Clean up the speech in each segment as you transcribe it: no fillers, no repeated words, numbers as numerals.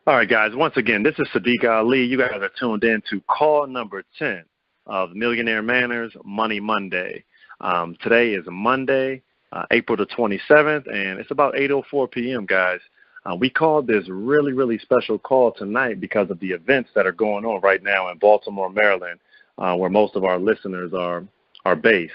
All right, guys. Once again, this is Sadiq Ali. You guys are tuned in to call number 10 of Millionaire Manners Money Monday. Today is Monday, April the 27th, and it's about 8:04 p.m., guys. We called this really, really special call tonight because of the events that are going on right now in Baltimore, Maryland, where most of our listeners are based.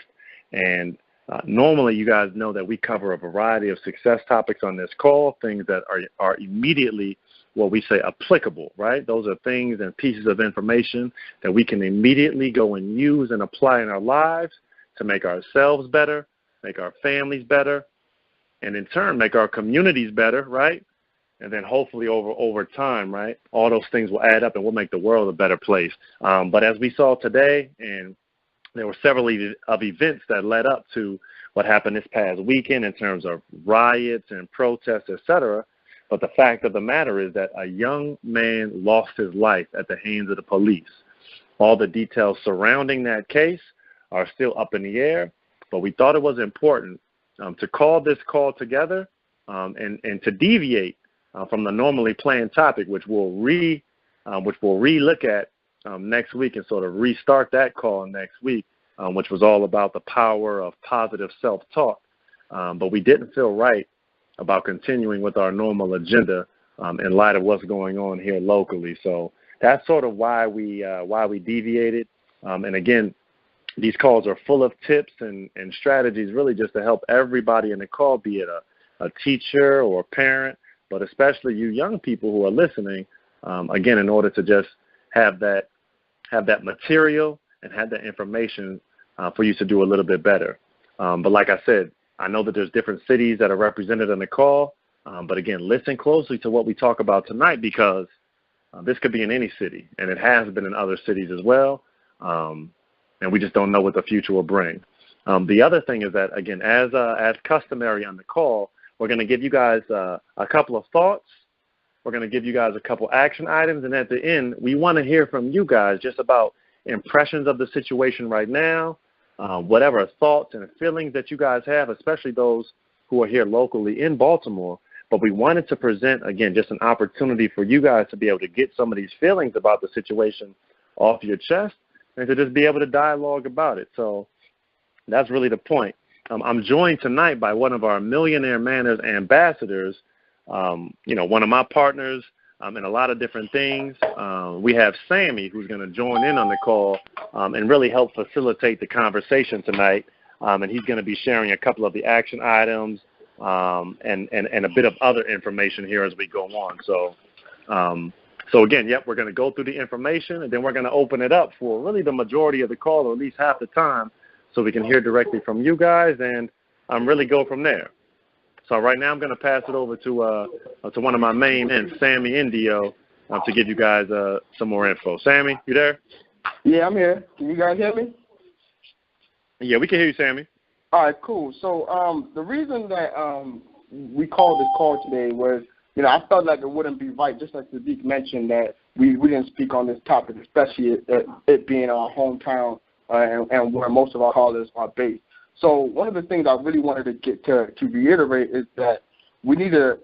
And normally, you guys know that we cover a variety of success topics on this call, things that are immediately what we say applicable, right? Those are things and pieces of information that we can immediately go and use and apply in our lives to make ourselves better, make our families better, and in turn make our communities better, right? And then hopefully over time, right, all those things will add up and we'll make the world a better place. But as we saw today, and there were several of events that led up to what happened this past weekend in terms of riots and protests, et cetera. But the fact of the matter is that a young man lost his life at the hands of the police. All the details surrounding that case are still up in the air, but we thought it was important to call this call together and to deviate from the normally planned topic, which we'll re-look at next week and sort of restart that call next week, which was all about the power of positive self-talk. But we didn't feel right about continuing with our normal agenda in light of what's going on here locally. So that's sort of why we deviated. And again, these calls are full of tips and strategies really just to help everybody in the call, be it a teacher or a parent, but especially you young people who are listening, again, in order to just have that material and have that information for you to do a little bit better. But like I said, I know that there's different cities that are represented in the call, but again, listen closely to what we talk about tonight because this could be in any city, and it has been in other cities as well, and we just don't know what the future will bring. The other thing is that, again, as customary on the call, we're going to give you guys a couple of thoughts. We're going to give you guys a couple action items, and at the end, we want to hear from you guys just about impressions of the situation right now, whatever thoughts and feelings that you guys have, especially those who are here locally in Baltimore. But we wanted to present, again, just an opportunity for you guys to be able to get some of these feelings about the situation off your chest and to just be able to dialogue about it. So that's really the point. I'm joined tonight by one of our Millionaire Manners ambassadors, one of my partners in a lot of different things. We have Sammy, who's going to join in on the call and really help facilitate the conversation tonight. And he's going to be sharing a couple of the action items and a bit of other information here as we go on. So again, we're going to go through the information, and then we're going to open it up for really the majority of the call, or at least half the time, so we can hear directly from you guys and really go from there. So right now I'm going to pass it over to one of my main men, Sammy Indio, to give you guys some more info. Sammy, you there? Yeah, I'm here. Can you guys hear me? Yeah, we can hear you, Sammy. All right, cool. So the reason that we called this call today was, I felt like it wouldn't be right, just like Sadiq mentioned, that we didn't speak on this topic, especially it being our hometown and where most of our callers are based. So one of the things I really wanted to get to reiterate is that we need to,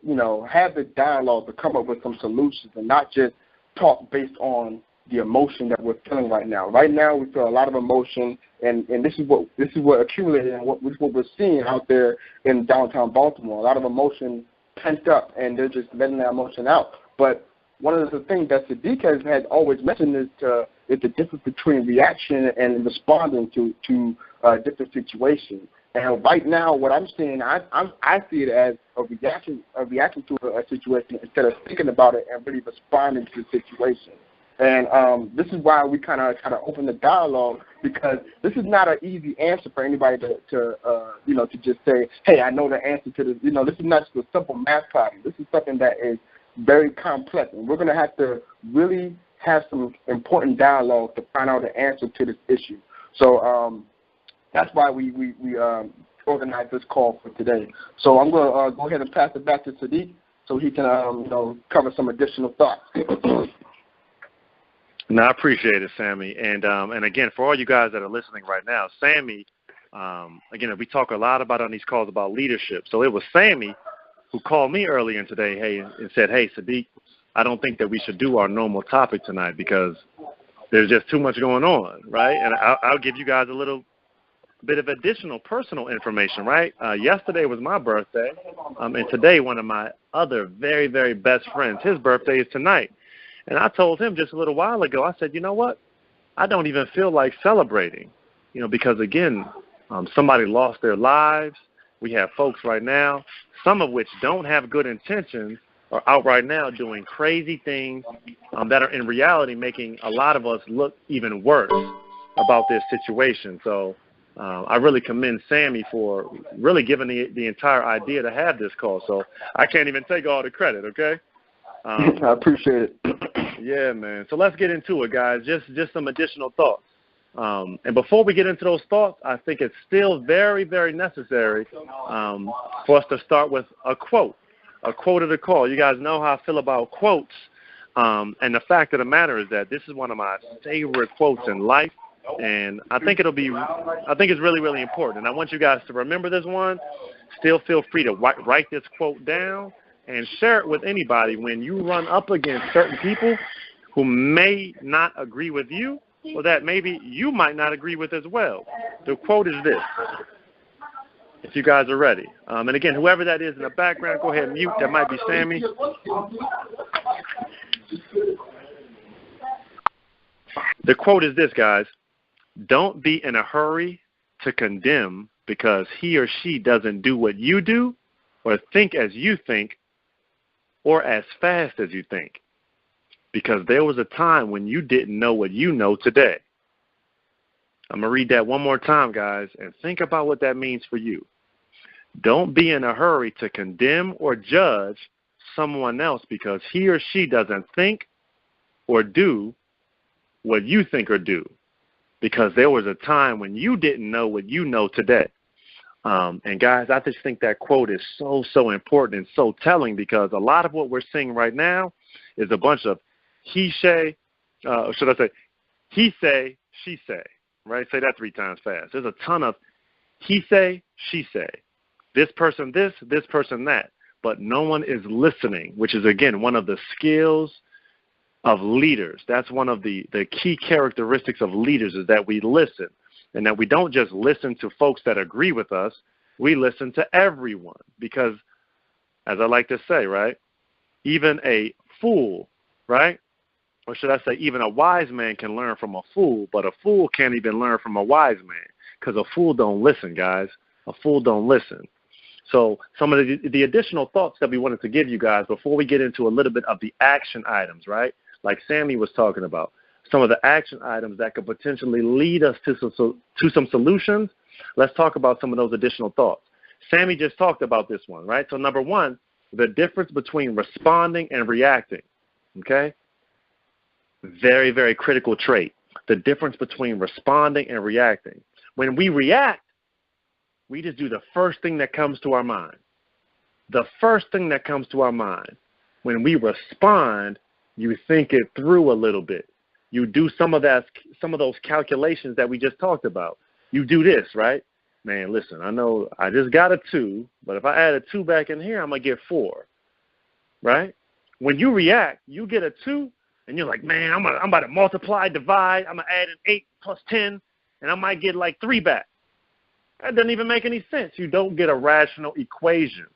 have the dialogue to come up with some solutions and not just talk based on the emotion that we're feeling right now. Right now, we feel a lot of emotion, and this is what accumulated and what we're seeing out there in downtown Baltimore. A lot of emotion pent up, and they're just letting that emotion out. But one of the things that Sadiq has always mentioned is the difference between reaction and responding to different situations. And right now, what I'm seeing, I see it as a reaction to a situation instead of thinking about it and really responding to the situation. And this is why we kind of open the dialogue, because this is not an easy answer for anybody to just say, hey, I know the answer to this. This is not just a simple math problem. This is something that is very complex, and we're going to have to really have some important dialogue to find out the answer to this issue. So that's why we organized this call for today. So I'm going to go ahead and pass it back to Sadiq so he can cover some additional thoughts. No, I appreciate it, Sammy. And again, for all you guys that are listening right now, Sammy, again, we talk a lot about on these calls about leadership. So it was Sammy who called me earlier today, and said, hey, Sadiq, I don't think that we should do our normal topic tonight because there's just too much going on, right? And I'll give you guys a little bit of additional personal information, right? Yesterday was my birthday, and today one of my other very, very best friends, his birthday is tonight. And I told him just a little while ago, I said, you know what? I don't even feel like celebrating, because, again, somebody lost their lives. We have folks right now, some of which don't have good intentions, are out right now doing crazy things that are in reality making a lot of us look even worse about this situation. So I really commend Sammy for really giving the entire idea to have this call. So I can't even take all the credit, okay? I appreciate it. Yeah, man. So let's get into it, guys. Just some additional thoughts. And before we get into those thoughts, I think it's still very, very necessary for us to start with a quote of the call. You guys know how I feel about quotes. And the fact of the matter is that this is one of my favorite quotes in life. And I think it's really, really important. And I want you guys to remember this one. Still feel free to write this quote down and share it with anybody when you run up against certain people who may not agree with you or that maybe you might not agree with as well. The quote is this, if you guys are ready. And again, whoever that is in the background, go ahead and mute. That might be Sammy. The quote is this, guys. Don't be in a hurry to condemn because he or she doesn't do what you do or think as you think or as fast as you think, because there was a time when you didn't know what you know today. I'm going to read that one more time, guys, and think about what that means for you. Don't be in a hurry to condemn or judge someone else because he or she doesn't think or do what you think or do, because there was a time when you didn't know what you know today. And guys, I just think that quote is so, so important and so telling, because a lot of what we're seeing right now is a bunch of he say, she say, right? Say that 3 times fast. There's a ton of he say, she say, this person this person that, but no one is listening, which is, again, one of the skills of leaders. That's one of the key characteristics of leaders, is that we listen. And that we don't just listen to folks that agree with us, we listen to everyone. Because, as I like to say, right, even a fool, right, or should I say even a wise man can learn from a fool, but a fool can't even learn from a wise man, because a fool don't listen, guys. A fool don't listen. So some of the additional thoughts that we wanted to give you guys before we get into a little bit of the action items, right, like Sammy was talking about. Some of the action items that could potentially lead us to some solutions. Let's talk about some of those additional thoughts. Sammy just talked about this one, right? So number one, the difference between responding and reacting, okay? Very, very critical trait. The difference between responding and reacting. When we react, we just do the first thing that comes to our mind. The first thing that comes to our mind. When we respond, you think it through a little bit. You do some of those calculations that we just talked about. You do this, right? Man, listen, I know I just got a 2, but if I add a 2 back in here, I'm going to get 4, right? When you react, you get a 2, and you're like, man, I'm about to multiply, divide. I'm going to add an 8 plus 10, and I might get like 3 back. That doesn't even make any sense. You don't get a rational equation.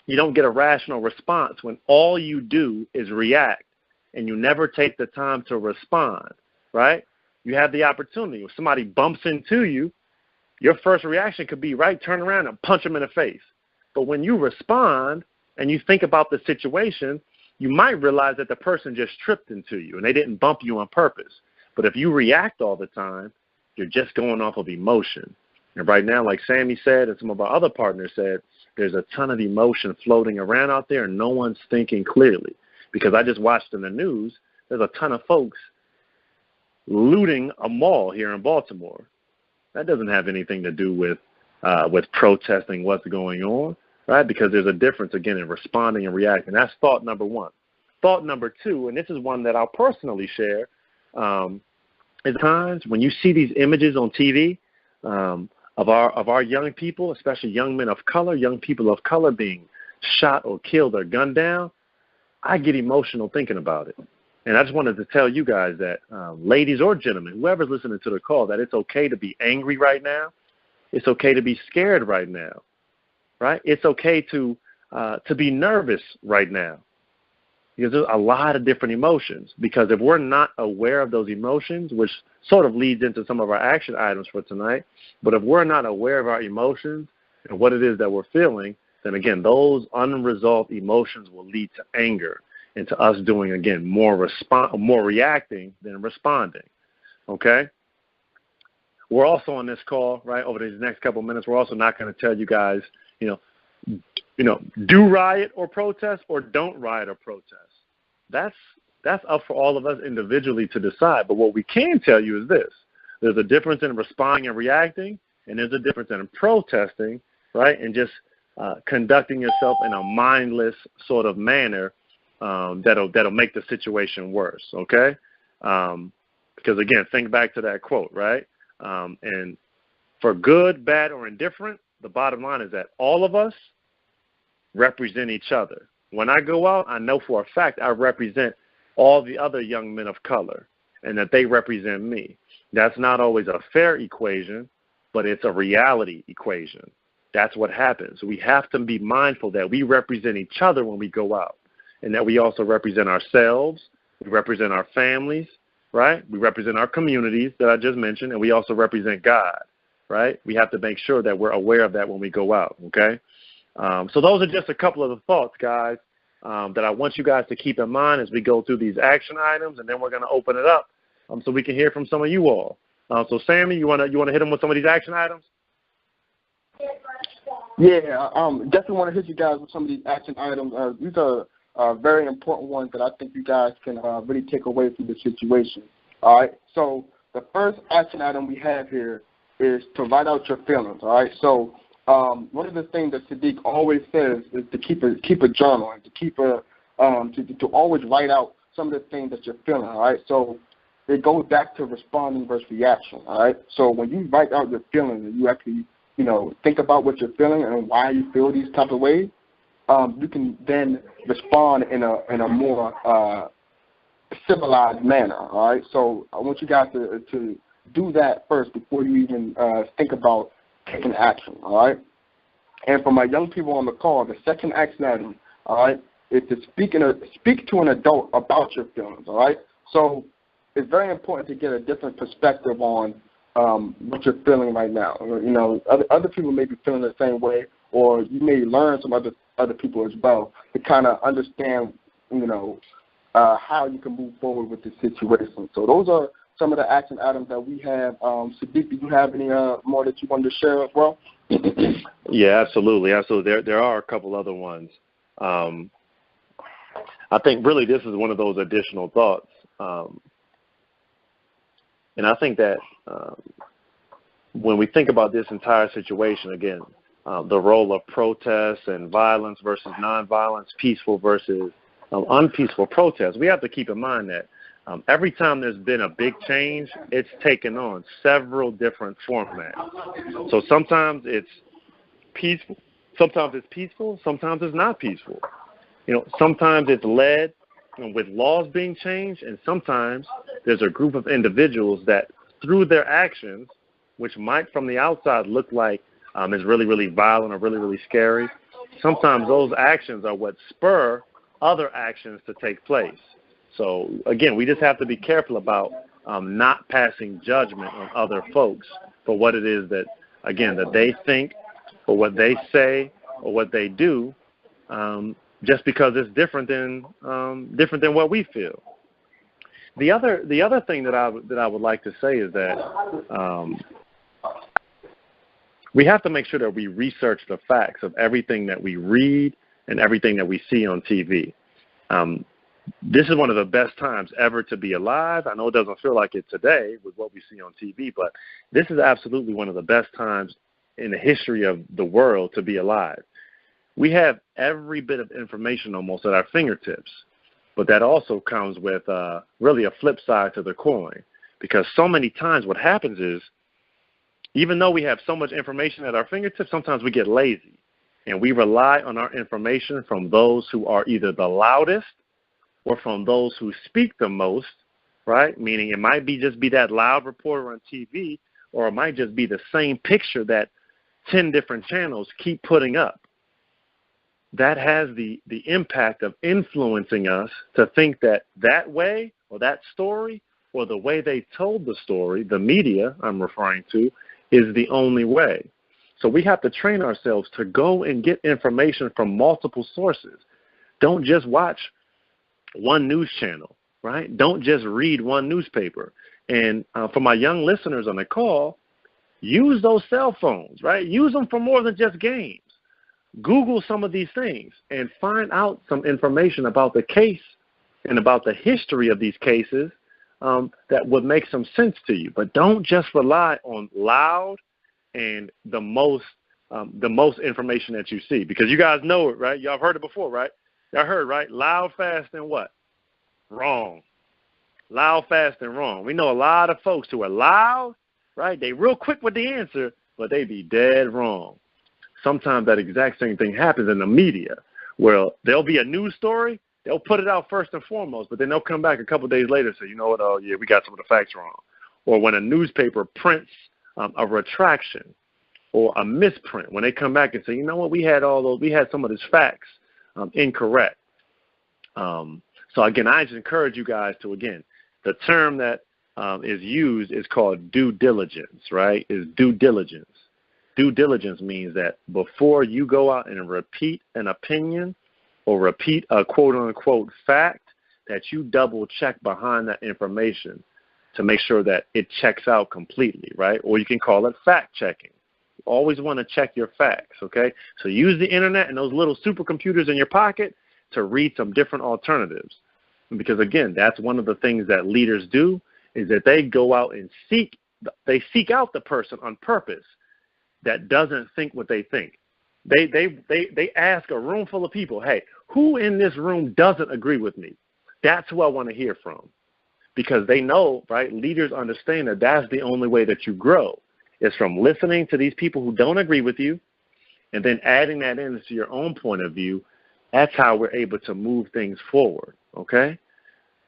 You don't get a rational response when all you do is react. And you never take the time to respond, right? You have the opportunity. If somebody bumps into you, your first reaction could be, right, turn around and punch them in the face. But when you respond and you think about the situation, you might realize that the person just tripped into you and they didn't bump you on purpose. But if you react all the time, you're just going off of emotion. And right now, like Sammy said and some of our other partners said, there's a ton of emotion floating around out there and no one's thinking clearly. Because I just watched in the news, there's a ton of folks looting a mall here in Baltimore. That doesn't have anything to do with protesting what's going on, right? Because there's a difference, again, in responding and reacting. That's thought number one. Thought number two, and this is one that I'll personally share, is times when you see these images on TV of our young people, especially young men of color, young people of color being shot or killed or gunned down, I get emotional thinking about it. And I just wanted to tell you guys that, ladies or gentlemen, whoever's listening to the call, that it's okay to be angry right now. It's okay to be scared right now, right? It's okay to be nervous right now. Because there's a lot of different emotions. Because if we're not aware of those emotions, which sort of leads into some of our action items for tonight, but if we're not aware of our emotions and what it is that we're feeling, then again, those unresolved emotions will lead to anger and to us doing, again, more reacting than responding, okay? We're also on this call, right, over these next couple of minutes, we're also not going to tell you guys, do riot or protest or don't riot or protest. That's up for all of us individually to decide. But what we can tell you is this. There's a difference in responding and reacting, and there's a difference in protesting, right, and just conducting yourself in a mindless sort of manner that'll make the situation worse, okay? Because, again, think back to that quote, right? And for good, bad, or indifferent, the bottom line is that all of us represent each other. When I go out, I know for a fact I represent all the other young men of color and that they represent me. That's not always a fair equation, but it's a reality equation. That's what happens. We have to be mindful that we represent each other when we go out, and that we also represent ourselves, we represent our families, right? We represent our communities that I just mentioned, and we also represent God, right? We have to make sure that we're aware of that when we go out, okay? So those are just a couple of the thoughts, guys, that I want you guys to keep in mind as we go through these action items, and then we're going to open it up so we can hear from some of you all. So, Sammy, you want to hit them with some of these action items? Yeah, definitely want to hit you guys with some of these action items. These are very important ones that I think you guys can really take away from the situation. All right, so the first action item we have here is to write out your feelings. All right, so one of the things that Sadiq always says is to keep a journal and to always write out some of the things that you're feeling. All right, so it goes back to responding versus reaction. All right, so when you write out your feelings and you actually think about what you're feeling and why you feel these type of ways, you can then respond in a more civilized manner. All right, so I want you guys to do that first before you even think about taking action. All right, and for my young people on the call, the second action item, all right, is to speak to an adult about your feelings. All right, so it's very important to get a different perspective on what you're feeling right now. Other people may be feeling the same way, or you may learn some other people as well to kind of understand, how you can move forward with the situation. So those are some of the action items that we have. Sadiq, do you have any more that you wanted to share as well? Yeah, absolutely. There are a couple other ones. I think really this is one of those additional thoughts. And I think that when we think about this entire situation, again, the role of protests and violence versus nonviolence, peaceful versus unpeaceful protests, we have to keep in mind that every time there's been a big change, it's taken on several different formats. So sometimes it's peaceful, sometimes it's not peaceful. Sometimes it's led with laws being changed, and sometimes there's a group of individuals that through their actions, which might from the outside look like is really, really violent or really, really scary, sometimes those actions are what spur other actions to take place. So, again, we just have to be careful about not passing judgment on other folks for what it is that, again, that they think or what they say or what they do, just because it's different than what we feel. The other thing that I would like to say is that we have to make sure that we research the facts of everything that we read and everything that we see on TV. This is one of the best times ever to be alive. I know it doesn't feel like it today with what we see on TV, but this is absolutely one of the best times in the history of the world to be alive. We have every bit of information almost at our fingertips, but that also comes with really a flip side to the coin, because so many times what happens is, even though we have so much information at our fingertips, sometimes we get lazy and we rely on our information from those who are either the loudest or from those who speak the most, right? Meaning it might just be that loud reporter on TV, or it might just be the same picture that 10 different channels keep putting up. That has the impact of influencing us to think that way, or that story, or the way they told the story, the media I'm referring to, is the only way. So we have to train ourselves to go and get information from multiple sources. Don't just watch one news channel, right? Don't just read one newspaper. And for my young listeners on the call, use those cell phones, right? Use them for more than just games. Google some of these things and find out some information about the case and about the history of these cases that would make some sense to you. But don't just rely on loud and the most information that you see, because you guys know it, right? Y'all have heard it before, right? Y'all heard, right? Loud, fast, and what? Wrong. Loud, fast, and wrong. We know a lot of folks who are loud, right? They real quick with the answer, but they be dead wrong. Sometimes that exact same thing happens in the media, where there'll be a news story, they'll put it out first and foremost, but then they'll come back a couple of days later and say, you know what, oh, yeah, we got some of the facts wrong. Or when a newspaper prints a retraction or a misprint, when they come back and say, you know what, we had some of these facts incorrect. So, again, I just encourage you guys to, again, the term that is used is called due diligence, right, is due diligence. Due diligence means that before you go out and repeat an opinion or repeat a quote-unquote fact, that you double-check behind that information to make sure that it checks out completely, right? Or you can call it fact-checking. You always want to check your facts, okay? So use the Internet and those little supercomputers in your pocket to read some different alternatives. Because, again, that's one of the things that leaders do, is that they go out and seek out the person on purpose that doesn't think what they think. They ask a room full of people, hey, who in this room doesn't agree with me? That's who I want to hear from. Because they know, right, leaders understand that that's the only way that you grow, is from listening to these people who don't agree with you and then adding that into your own point of view. That's how we're able to move things forward, okay?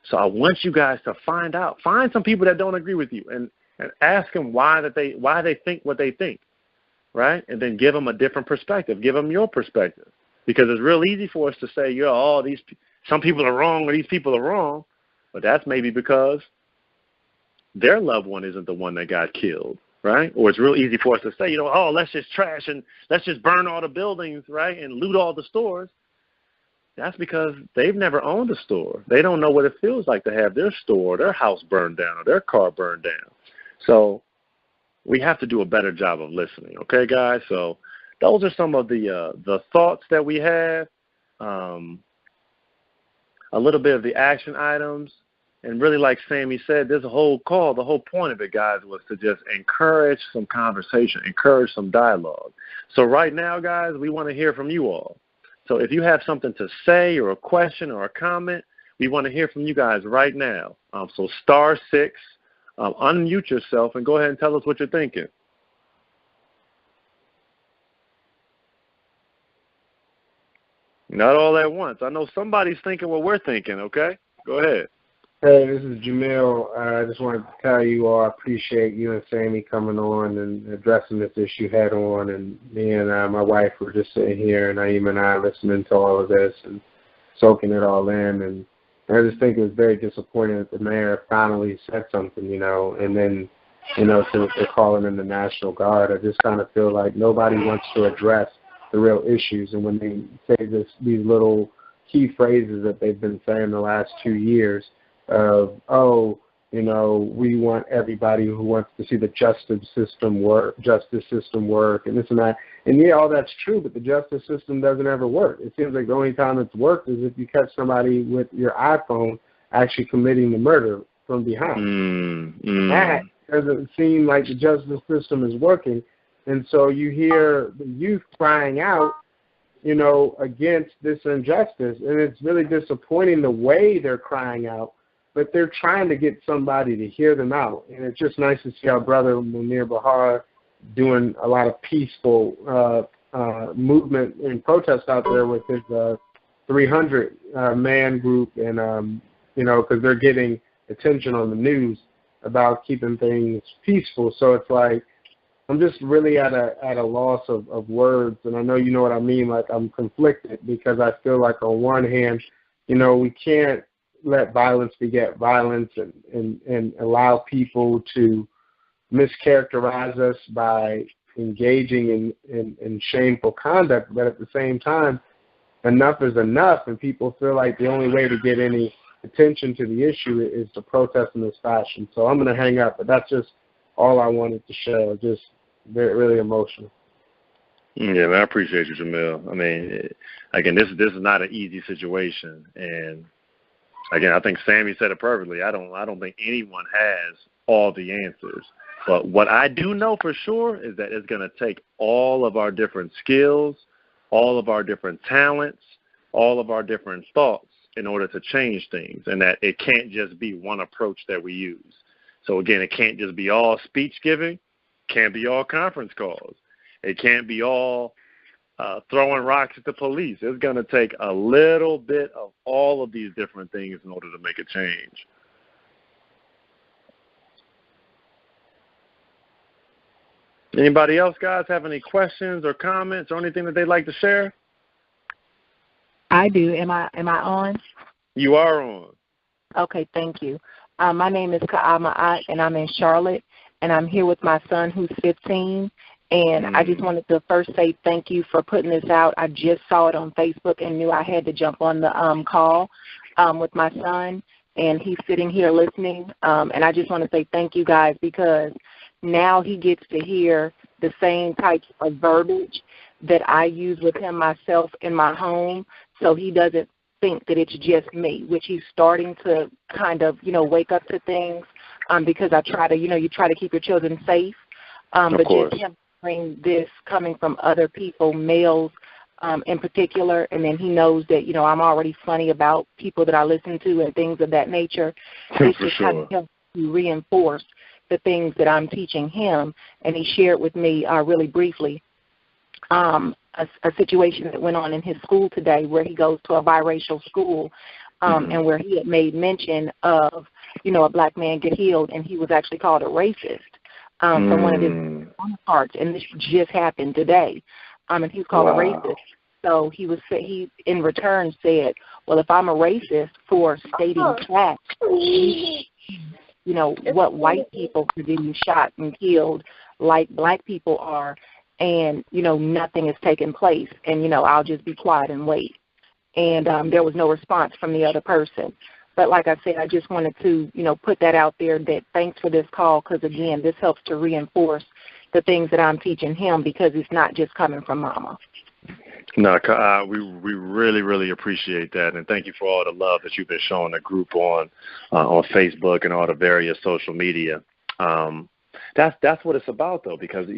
So I want you guys to find some people that don't agree with you and ask them why they think what they think. Right? And then give them a different perspective. Give them your perspective. Because it's real easy for us to say, some people are wrong or these people are wrong. But that's maybe because their loved one isn't the one that got killed, right? Or it's real easy for us to say, let's just trash and let's just burn all the buildings, right, and loot all the stores. That's because they've never owned a store. They don't know what it feels like to have their store, their house burned down, or their car burned down. So we have to do a better job of listening, okay, guys? So those are some of the thoughts that we have, a little bit of the action items, and really like Sammy said, there's a whole call. The whole point of it, guys, was to just encourage some conversation, encourage some dialogue. So right now, guys, we want to hear from you all. So if you have something to say or a question or a comment, we want to hear from you guys right now. So *6. Unmute yourself and go ahead and tell us what you're thinking. Not all at once. I know somebody's thinking what we're thinking, okay? Go ahead. Hey, this is Jamil. I just wanted to tell you all I appreciate you and Sammy coming on and addressing this issue head on. And me and my wife were just sitting here, Naeem and I, listening to all of this and soaking it all in. And I just think it was very disappointing that the mayor finally said something, and then, they're calling in the National Guard. I just kind of feel like nobody wants to address the real issues. And when they say these little key phrases that they've been saying the last 2 years of, we want everybody who wants to see the justice system work, and this and that. And yeah, all that's true, but the justice system doesn't ever work. It seems like the only time it's worked is if you catch somebody with your iPhone actually committing the murder from behind. That doesn't seem like the justice system is working. And so you hear the youth crying out, against this injustice. And it's really disappointing the way they're crying out, but they're trying to get somebody to hear them out. And it's just nice to see our brother Munir Bahar doing a lot of peaceful movement and protest out there with his 300 man group, and because they're getting attention on the news about keeping things peaceful. So it's like I'm just really at a loss of words, and I know you know what I mean. Like, I'm conflicted because I feel like on one hand, we can't let violence beget violence and allow people to mischaracterize us by engaging in shameful conduct, but at the same time, enough is enough, and people feel like the only way to get any attention to the issue is to protest in this fashion. So I'm going to hang up, but that's just all I wanted to share. Just very, really emotional. Yeah, man, I appreciate you, Jamil. I mean, again, this is not an easy situation, and again, I think Sammy said it perfectly. I don't think anyone has all the answers, but what I do know for sure is that it's going to take all of our different skills, all of our different talents, all of our different thoughts in order to change things, and that it can't just be one approach that we use. So again, it can't just be all speech giving, can't be all conference calls. It can't be all throwing rocks at the police. It's going to take a little bit of all of these different things in order to make a change. Anybody else, guys, have any questions or comments or anything that they'd like to share? I do. Am I on? You are on. Okay, thank you. My name is Ka'ama, and I'm in Charlotte, and I'm here with my son who's 15. And I just wanted to first say thank you for putting this out. I just saw it on Facebook and knew I had to jump on the call with my son, and he's sitting here listening. And I just want to say thank you guys, because now he gets to hear the same types of verbiage that I use with him myself in my home, so he doesn't think that it's just me, which he's starting to kind of, wake up to things, because I try to, you try to keep your children safe. But just him hearing this coming from other people, males in particular, and then he knows that, I'm already funny about people that I listen to and things of that nature. It's just kind of helps to reinforce the things that I'm teaching him. And he shared with me really briefly a situation that went on in his school today, where he goes to a biracial school, and where he had made mention of, a black man get healed, and he was actually called a racist from one of his counterparts, and this just happened today, and he was called a racist. So he in return said, well, if I'm a racist for stating facts, what white people are getting shot and killed like black people are, and, nothing has taken place, and, I'll just be quiet and wait. And there was no response from the other person. But like I said, I just wanted to, put that out there, that thanks for this call, because, again, this helps to reinforce the things that I'm teaching him, because it's not just coming from mama. No, we really, really appreciate that, and thank you for all the love that you've been showing the group on Facebook and all the various social media. That's what it's about, though, because,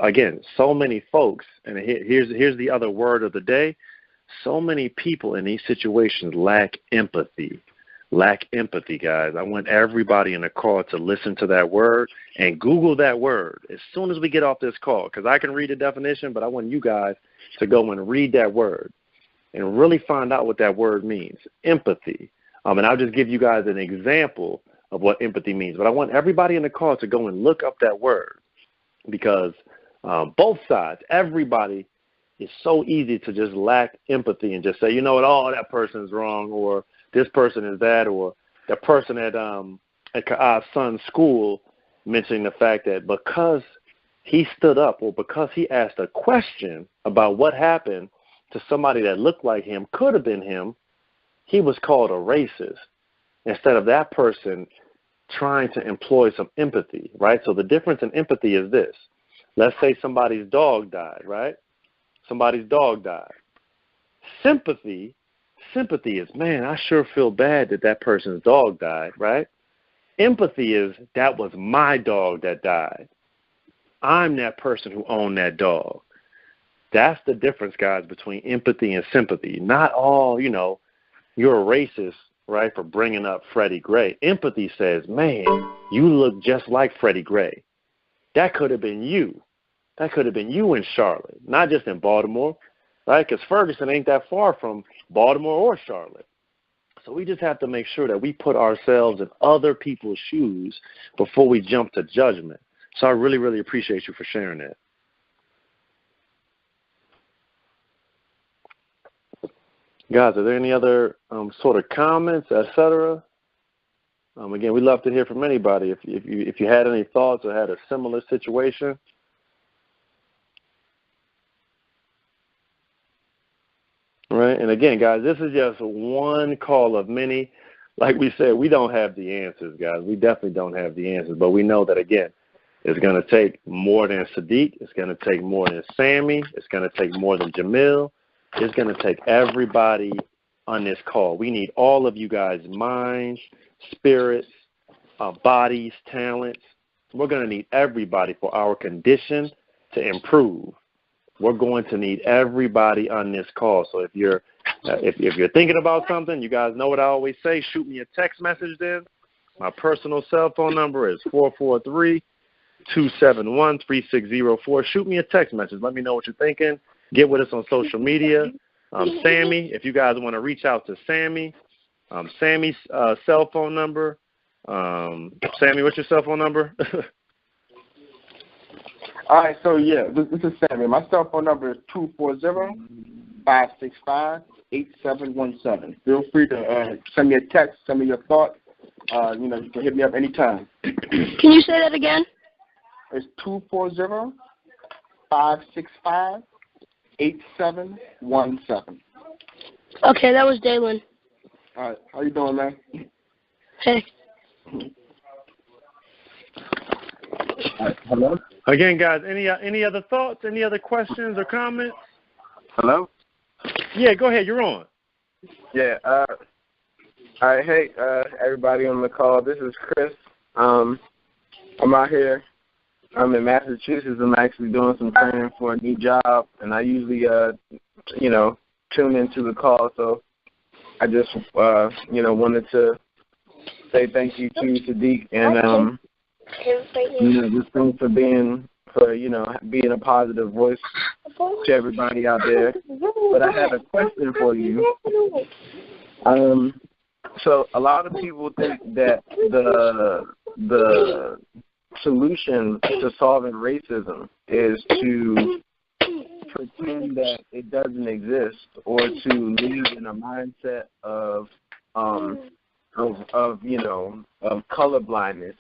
again, so many folks, and here's the other word of the day, so many people in these situations lack empathy. Guys. I want everybody in the call to listen to that word and Google that word as soon as we get off this call, because I can read the definition, but I want you guys to go and read that word and really find out what that word means, empathy. And I'll just give you guys an example of what empathy means. But I want everybody in the call to go and look up that word, because both sides, everybody, is so easy to just lack empathy and just say, that person's wrong, or this person is that, or the person at Ka'a's son's school mentioning the fact that because he stood up, or because he asked a question about what happened to somebody that looked like him, could have been him, he was called a racist, instead of that person trying to employ some empathy, right? So the difference in empathy is this. Let's say somebody's dog died, right? Somebody's dog died. Sympathy is, man, I sure feel bad that person's dog died, right? Empathy is, that was my dog that died. I'm that person who owned that dog. That's the difference, guys, between empathy and sympathy. Not all, you're a racist, right, for bringing up Freddie Gray. Empathy says, man, you look just like Freddie Gray. That could have been you. That could have been you in Charlotte, not just in Baltimore, right? Because Ferguson ain't that far from Baltimore or Charlotte. So we just have to make sure that we put ourselves in other people's shoes before we jump to judgment. So I really, really appreciate you for sharing that. Guys, are there any other sort of comments, etc.? Again, we'd love to hear from anybody if you had any thoughts or had a similar situation. Right, and again, guys, this is just one call of many. Like we said, we don't have the answers, guys. We definitely don't have the answers, but we know that, again, it's going to take more than Sadiq. It's going to take more than Sammy. It's going to take more than Jamil. It's going to take everybody on this call. We need all of you guys' minds, spirits, bodies, talents. We're going to need everybody for our condition to improve. We're going to need everybody on this call. So if you're thinking about something, you guys know what I always say, shoot me a text message then. My personal cell phone number is 443-271-3604. Shoot me a text message. Let me know what you're thinking. Get with us on social media. Sammy, if you guys want to reach out to Sammy, Sammy's cell phone number. Sammy, what's your cell phone number? All right, so this is Sammy. My cell phone number is 240-565-8717. Feel free to send me a text, send me your thoughts. You can hit me up anytime. Can you say that again? It's 240-565-8717. Okay, that was Dalen. All right, how you doing, man? Hey. Hello? Again, guys, any other thoughts, any other questions or comments? Hello? Yeah, go ahead. You're on. Yeah. All right. Hey, everybody on the call. This is Chris. I'm out here. I'm in Massachusetts. I'm actually doing some training for a new job, and I usually, tune into the call. So I just, wanted to say thank you to Sadiq and just thanks for being a positive voice to everybody out there. But I have a question for you. So a lot of people think that the solution to solving racism is to pretend that it doesn't exist or to live in a mindset of color blindness,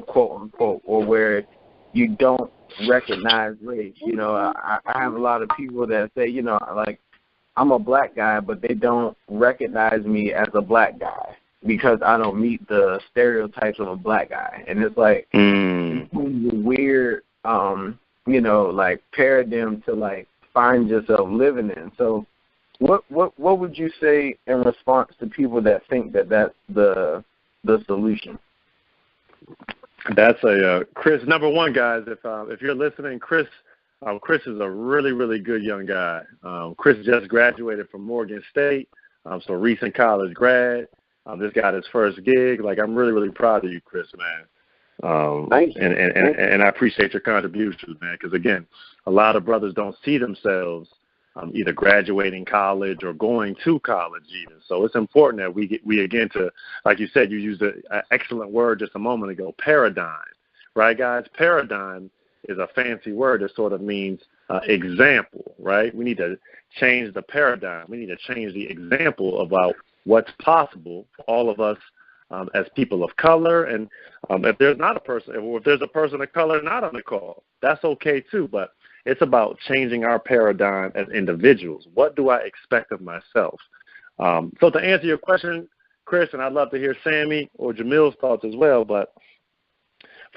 quote unquote, or where you don't recognize race. I have a lot of people that say, I'm a black guy, but they don't recognize me as a black guy because I don't meet the stereotypes of a black guy. And it's like it's a weird, paradigm to find yourself living in. So what would you say in response to people that think that that's the solution? That's Chris. Number one, guys, if you're listening, Chris is a really, really good young guy. Chris just graduated from Morgan State, so recent college grad. This got his first gig. I'm really, really proud of you, Chris, man. Thank you. And I appreciate your contributions, man, because, again, a lot of brothers don't see themselves either graduating college or going to college even. So it's important that we again, to, like you said, you used an excellent word just a moment ago, paradigm, right, guys? Paradigm is a fancy word that sort of means example, right? We need to change the paradigm. We need to change the example about what's possible for all of us as people of color. And if there's not a person, or if there's a person of color not on the call, that's okay too. But it's about changing our paradigm as individuals. What do I expect of myself? So to answer your question, Chris, and I'd love to hear Sammy or Jamil's thoughts as well, but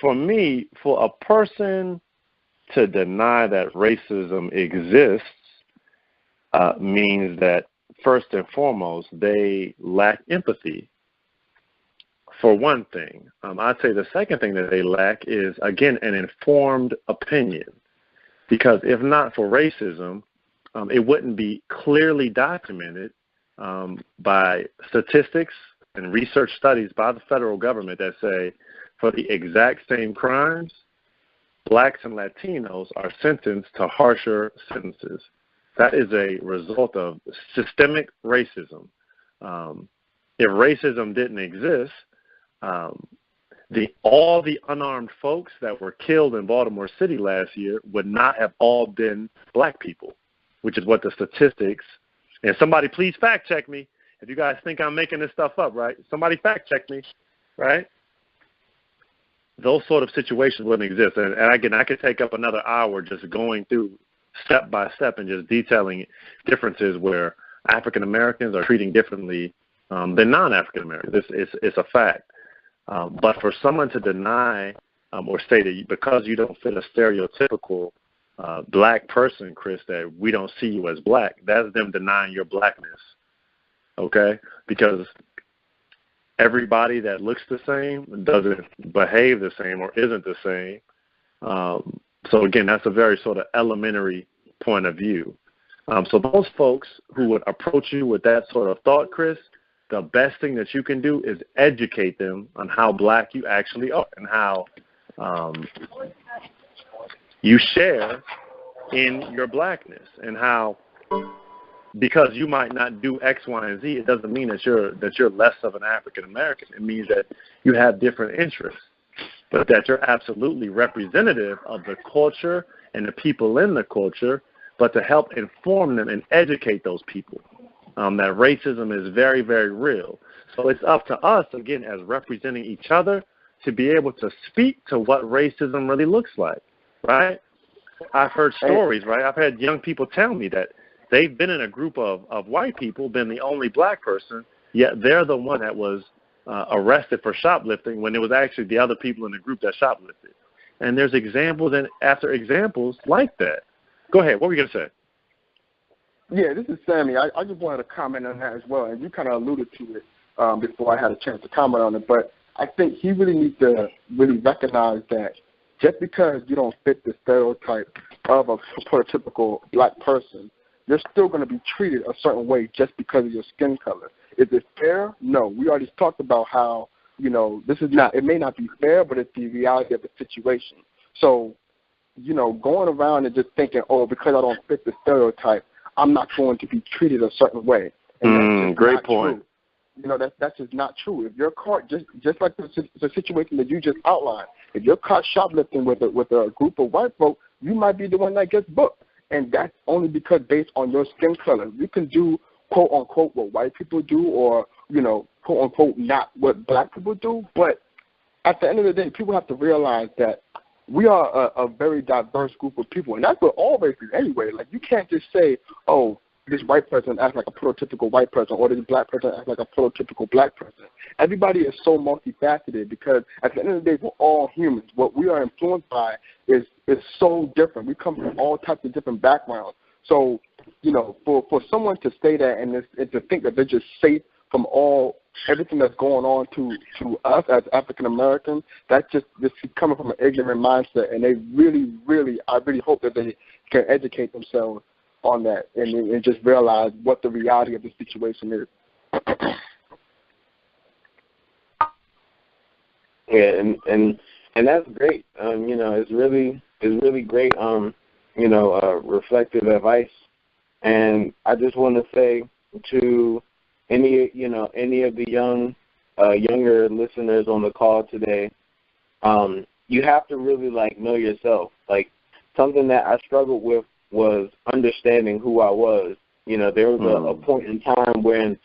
for me, for a person to deny that racism exists means that, first and foremost, they lack empathy, for one thing. I'd say the second thing that they lack is, again, an informed opinion. Because if not for racism, it wouldn't be clearly documented by statistics and research studies by the federal government that say for the exact same crimes, blacks and Latinos are sentenced to harsher sentences. That is a result of systemic racism. If racism didn't exist, all the unarmed folks that were killed in Baltimore City last year would not have all been black people, which is what the statistics. And somebody please fact check me if you guys think I'm making this stuff up, right? Somebody fact check me, right? Those sort of situations wouldn't exist. And again, I could take up another hour just going through step by step and just detailing differences where African Americans are treating differently than non-African Americans. It's a fact. But for someone to deny or say that because you don't fit a stereotypical black person, Chris, that we don't see you as black, that's them denying your blackness, okay? Because everybody that looks the same doesn't behave the same or isn't the same. So, again, that's a very sort of elementary point of view. So those folks who would approach you with that sort of thought, Chris, the best thing that you can do is educate them on how black you actually are and how you share in your blackness, and how because you might not do X, Y, and Z, it doesn't mean that you're less of an African American. It means that you have different interests, but that you're absolutely representative of the culture and the people in the culture, but to help inform them and educate those people that racism is very, very real. So it's up to us, again, as representing each other, to be able to speak to what racism really looks like, right? I've heard stories, right? I've had young people tell me that they've been in a group of white people, been the only black person, yet they're the one that was arrested for shoplifting when it was actually the other people in the group that shoplifted. And there's examples and after examples like that. Go ahead. What were you going to say? Yeah, this is Sammy. I just wanted to comment on that as well, and you kind of alluded to it before I had a chance to comment on it. But I think he really needs to really recognize that just because you don't fit the stereotype of a prototypical black person, you're still going to be treated a certain way just because of your skin color. Is it fair? No. We already talked about how, this is not, it may not be fair, but it's the reality of the situation. So, going around and just thinking, oh, because I don't fit the stereotype, I'm not going to be treated a certain way. And great point. True. That's just not true. If you're caught, just like the situation that you just outlined, if you're caught shoplifting with a group of white folk, you might be the one that gets booked. And that's only because based on your skin color. You can do, quote, unquote, what white people do or, quote, unquote, not what black people do. But at the end of the day, people have to realize that we are a very diverse group of people. And that's what all races anyway. Like, you can't just say, oh, this white person acts like a prototypical white person or this black person acts like a prototypical black person. Everybody is so multifaceted because at the end of the day, we're all humans. What we are influenced by is so different. We come from all types of different backgrounds. So, for someone to say that and to think that they're just safe from everything that's going on to us as African Americans, that's just coming from an ignorant mindset. And they I really hope that they can educate themselves on that and just realize what the reality of the situation is. Yeah, and that's great. It's really great. Reflective advice. And I just want to say to any of the younger listeners on the call today, you have to really know yourself. Like, something that I struggled with was understanding who I was. There was a point in time when,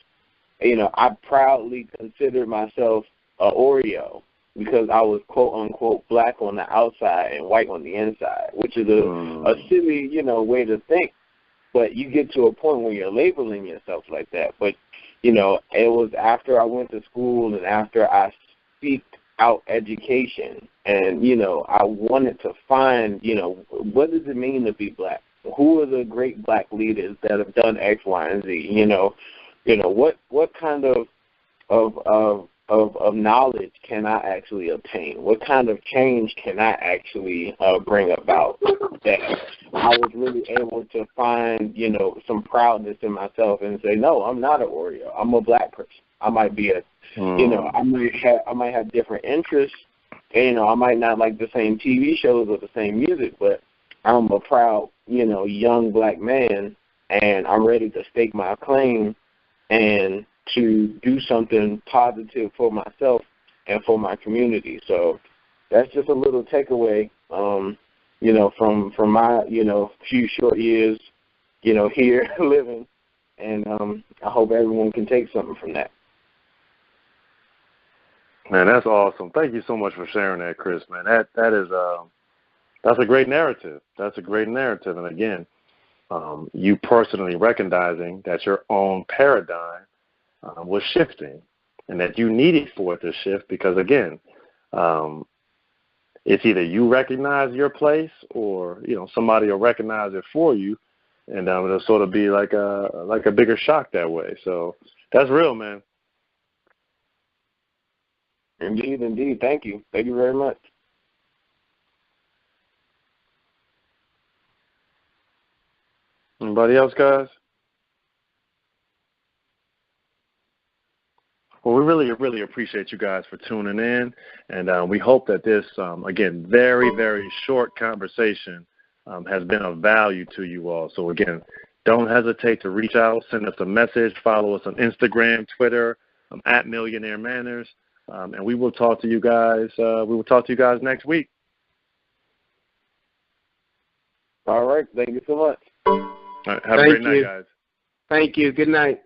I proudly considered myself a Oreo because I was quote unquote black on the outside and white on the inside, which is a silly, way to think. But you get to a point where you're labeling yourself like that. But, it was after I went to school and after I seeked out education and, I wanted to find, what does it mean to be black? Who are the great black leaders that have done X, Y, and Z? What kind of knowledge can I actually obtain? What kind of change can I actually bring about? That I was really able to find, some proudness in myself and say, no, I'm not an Oreo. I'm a black person. I might be I might have different interests. And, I might not like the same TV shows or the same music, but I'm a proud, young black man, and I'm ready to stake my claim and to do something positive for myself and for my community. So that's just a little takeaway, from my, few short years, here living. And I hope everyone can take something from that. Man, that's awesome. Thank you so much for sharing that, Chris, man. That's a great narrative. That's a great narrative. And again, you personally recognizing that your own paradigm was shifting and that you needed for it to shift because, again, it's either you recognize your place or, somebody will recognize it for you, and it'll sort of be like a bigger shock that way. So that's real, man. Indeed. Thank you. Thank you very much. Anybody else, guys? Well, we really, really appreciate you guys for tuning in, and we hope that this, again, very, very short conversation has been of value to you all. So, again, don't hesitate to reach out, send us a message, follow us on Instagram, Twitter, at Millionaire Manners, and we will talk to you guys. Next week. All right. Thank you so much. All right, have a great night, guys. Thank you. Good night.